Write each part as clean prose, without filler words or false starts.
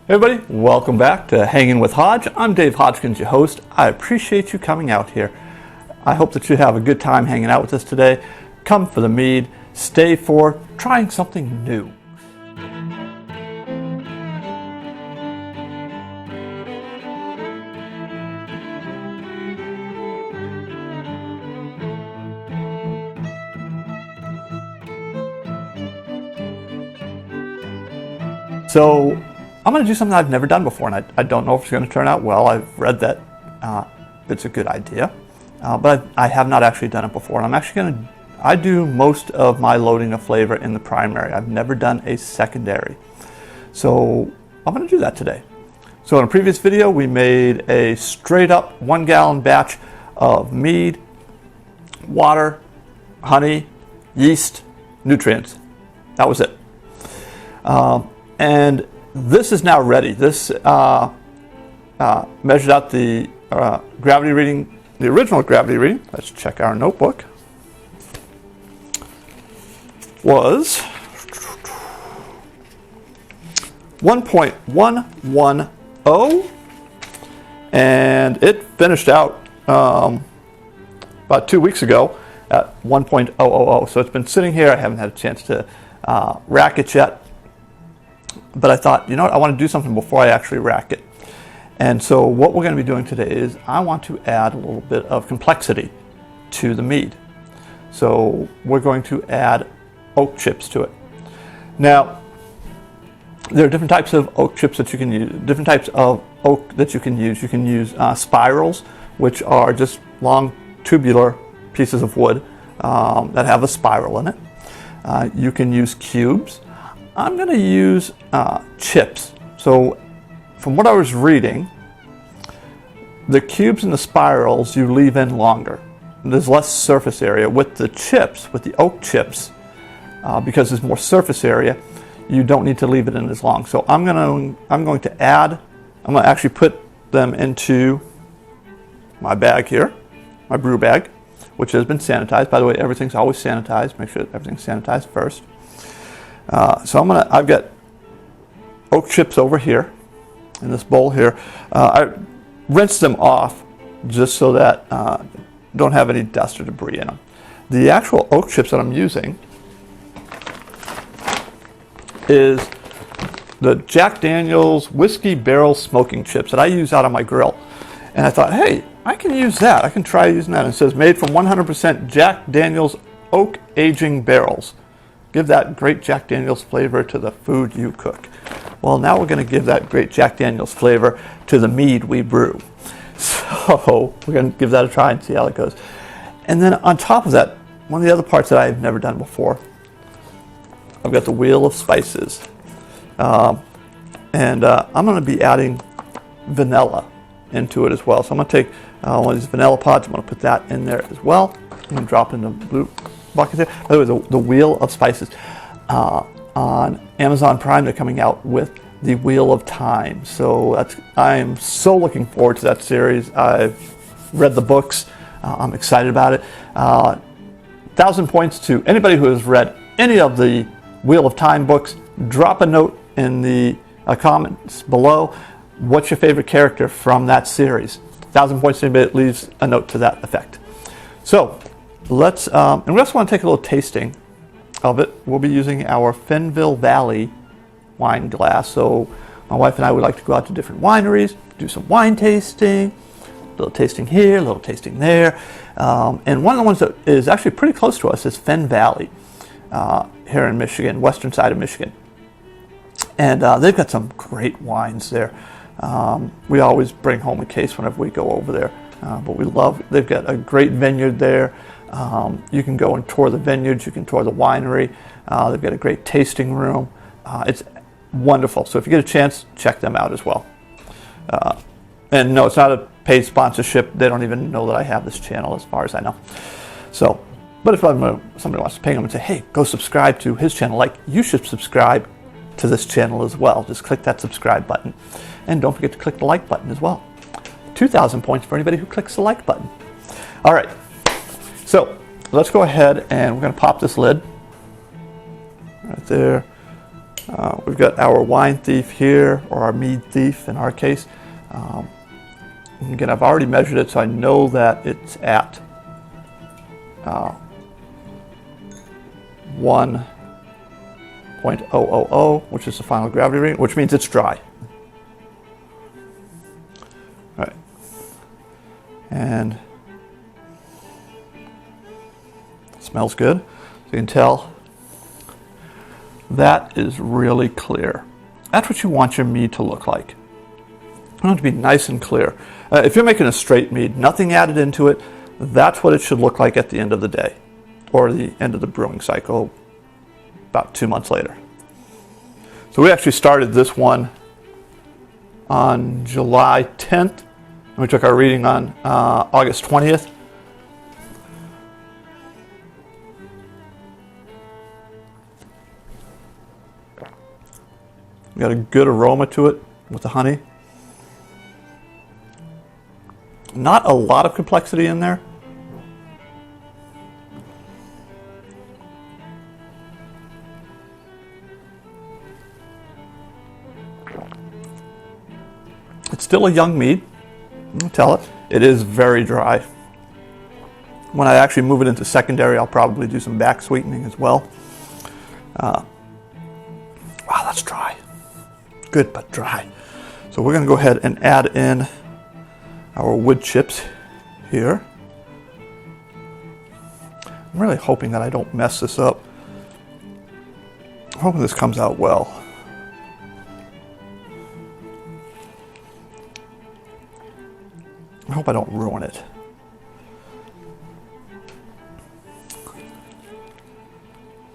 Hey everybody, welcome back to Hangin with Hodge. I'm Dave Hodgkins, your host. I appreciate you coming out here. I hope that you have a good time hanging out with us today. Come for the mead, stay for trying something new. So I'm going to do something I've never done before, and I don't know if it's going to turn out well. I've read that it's a good idea, but I have not actually done it before. And I'm actually going to, I do most of my loading of flavor in the primary. I've never done a secondary. So I'm going to do that today. So in a previous video, we made a straight up 1 gallon batch of mead, water, honey, yeast, nutrients. That was it. And this is now ready. This measured out the gravity reading, the original gravity reading. Let's check our notebook. Was 1.110, and it finished out about 2 weeks ago at 1.000. So it's been sitting here. I haven't had a chance to rack it yet. But I thought, you know what, I want to do something before I actually rack it. And so what we're going to be doing today is I want to add a little bit of complexity to the mead. So we're going to add oak chips to it. Now, there are different types of oak chips that you can use, different types of oak that you can use. You can use spirals, which are just long tubular pieces of wood that have a spiral in it. You can use cubes. I'm going to use chips. So from what I was reading, the cubes and the spirals you leave in longer. There's less surface area. With the chips, with the oak chips, because there's more surface area, you don't need to leave it in as long. So I'm going to actually put them into my bag here, my brew bag, which has been sanitized. By the way, everything's always sanitized. Make sure that everything's sanitized first. So I've got oak chips over here in this bowl here. I rinsed them off just so that don't have any dust or debris in them. The actual oak chips that I'm using is the Jack Daniel's Whiskey Barrel Smoking Chips that I use out on my grill. And I thought, hey, I can use that. I can try using that. And it says made from 100% Jack Daniel's oak aging barrels. Give that great Jack Daniel's flavor to the food you cook. Well, now we're going to give that great Jack Daniel's flavor to the mead we brew. So we're going to give that a try and see how it goes. And then on top of that, one of the other parts that I've never done before, I've got the wheel of spices. I'm going to be adding vanilla into it as well. So I'm going to take one of these vanilla pods, I'm going to put that in there as well. I'm going to drop in the blue bucket there. By the way, the Wheel of Spices. On Amazon Prime, they're coming out with the Wheel of Time. So I'm so looking forward to that series. I've read the books. I'm excited about it. 1,000 points to anybody who has read any of the Wheel of Time books. Drop a note in the comments below. What's your favorite character from that series? 1,000 points to anybody that leaves a note to that effect. So let's, and we also want to take a little tasting of it. We'll be using our Fenville Valley wine glass. So my wife and I would like to go out to different wineries, do some wine tasting, a little tasting here, a little tasting there. And one of the ones that is actually pretty close to us is Fen Valley here in Michigan, western side of Michigan. And they've got some great wines there. We always bring home a case whenever we go over there. But they've got a great vineyard there. You can go and tour the vineyards, you can tour the winery. They've got a great tasting room. It's wonderful. So if you get a chance, check them out as well. And no, it's not a paid sponsorship. They don't even know that I have this channel as far as I know. So, but if somebody wants to ping them and say, hey, go subscribe to his channel, like you should subscribe to this channel as well. Just click that subscribe button. And don't forget to click the like button as well. 2,000 points for anybody who clicks the like button. All right, so let's go ahead and we're going to pop this lid right there. We've got our wine thief here, or our mead thief in our case. Again, I've already measured it, so I know that it's at 1.000, which is the final gravity reading, which means it's dry. All right. And it smells good. So you can tell that is really clear. That's what you want your mead to look like. You want it to be nice and clear. If you're making a straight mead, nothing added into it, that's what it should look like at the end of the day, or the end of the brewing cycle, about 2 months later. So we actually started this one on July 10th, and we took our reading on August 20th. We got a good aroma to it with the honey. Not a lot of complexity in there. It's still a young mead, you can tell it. It is very dry. When I actually move it into secondary, I'll probably do some back sweetening as well. Wow, that's dry. Good, but dry. So we're going to go ahead and add in our wood chips here. I'm really hoping that I don't mess this up. I'm hoping this comes out well. I hope I don't ruin it.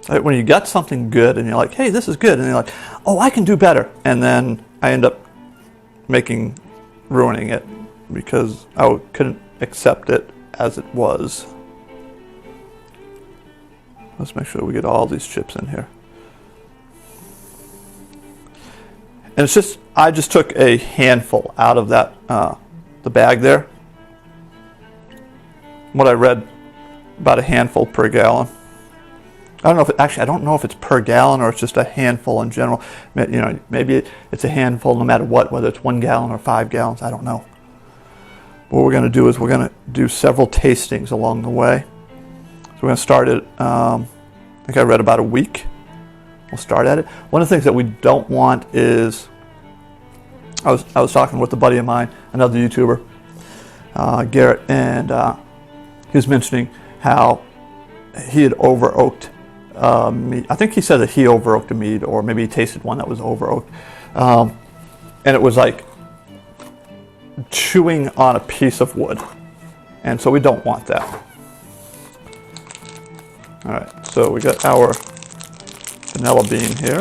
Right, when you got something good and you're like, hey, this is good, and you're like, oh, I can do better, and then I end up ruining it because I couldn't accept it as it was. Let's make sure we get all these chips in here. And it's just, I just took a handful out of that, the bag there. What I read, about a handful per gallon. I don't know if I don't know if it's per gallon or it's just a handful in general. You know, maybe it's a handful no matter what, whether it's 1 gallon or 5 gallons. I don't know. What we're going to do is we're going to do several tastings along the way. So we're going to start at, I think I read about a week. We'll start at it. One of the things that we don't want is, I was talking with a buddy of mine, another YouTuber, Garrett, and he was mentioning how he had over-oaked mead. I think he said that he over-oaked a mead, or maybe he tasted one that was over-oaked. And it was like chewing on a piece of wood. And so we don't want that. All right, so we got our vanilla bean here.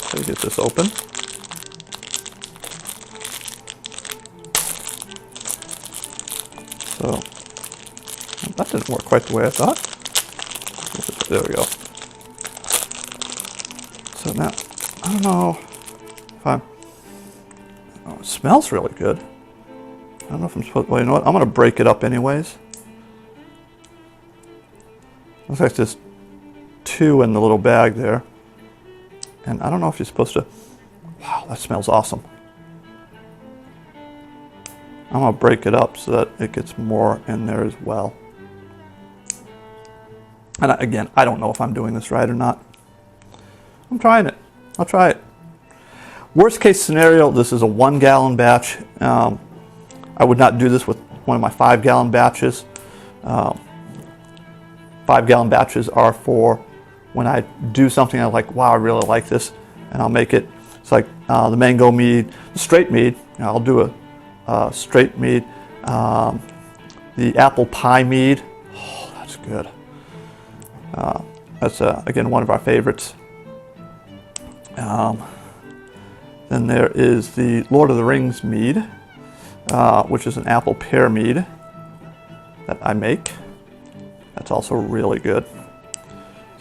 So get this open. So that didn't work quite the way I thought. There we go. So now, I don't know if I'm, oh, it smells really good. I don't know if I'm supposed, well, you know what, I'm going to break it up anyways. Looks like there's 2 in the little bag there. And I don't know if you're supposed to, wow, that smells awesome. I'm going to break it up so that it gets more in there as well. And again, I don't know if I'm doing this right or not. I'm trying it. I'll try it. Worst case scenario, this is a 1 gallon batch. I would not do this with one of my 5 gallon batches. 5 gallon batches are for when I do something I'm like, wow, I really like this, and I'll make it. It's like the mango mead, the straight mead. You know, I'll do a straight mead. The apple pie mead, oh, that's good. That's again one of our favorites. Then there is the Lord of the Rings mead, which is an apple pear mead that I make. That's also really good.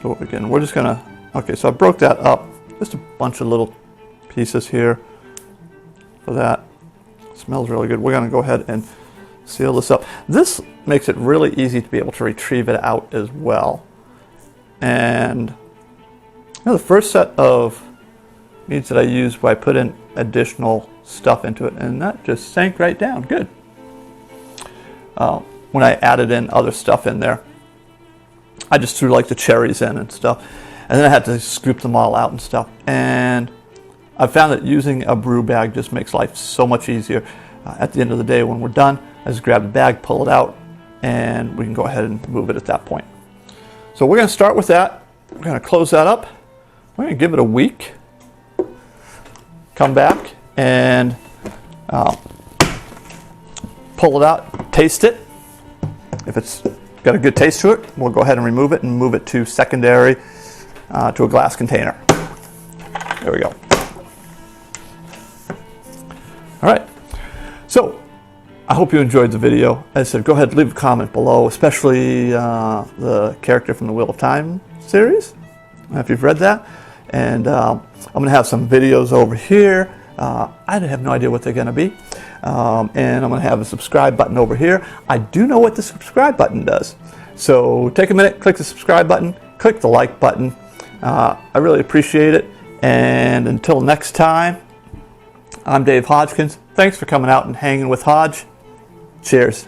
So again, we're just gonna, okay, so I broke that up. Just a bunch of little pieces here for that. It smells really good. We're gonna go ahead and seal this up. This makes it really easy to be able to retrieve it out as well. And the first set of meads that I used, I put in additional stuff into it, and that just sank right down. Good. When I added in other stuff in there, I just threw like the cherries in and stuff, and then I had to scoop them all out and stuff. And I found that using a brew bag just makes life so much easier. At the end of the day, when we're done, I just grab the bag, pull it out, and we can go ahead and move it at that point. So we're going to start with that. We're going to close that up. We're going to give it a week. Come back and pull it out, taste it. If it's got a good taste to it, we'll go ahead and remove it and move it to secondary to a glass container. There we go. All right. So I hope you enjoyed the video. As I said, go ahead and leave a comment below, especially the character from the Wheel of Time series, if you've read that. And I'm going to have some videos over here. I have no idea what they're going to be. And I'm going to have a subscribe button over here. I do know what the subscribe button does. So take a minute, click the subscribe button, click the like button. I really appreciate it. And until next time, I'm Dave Hodgkins. Thanks for coming out and hanging with Hodge. Cheers.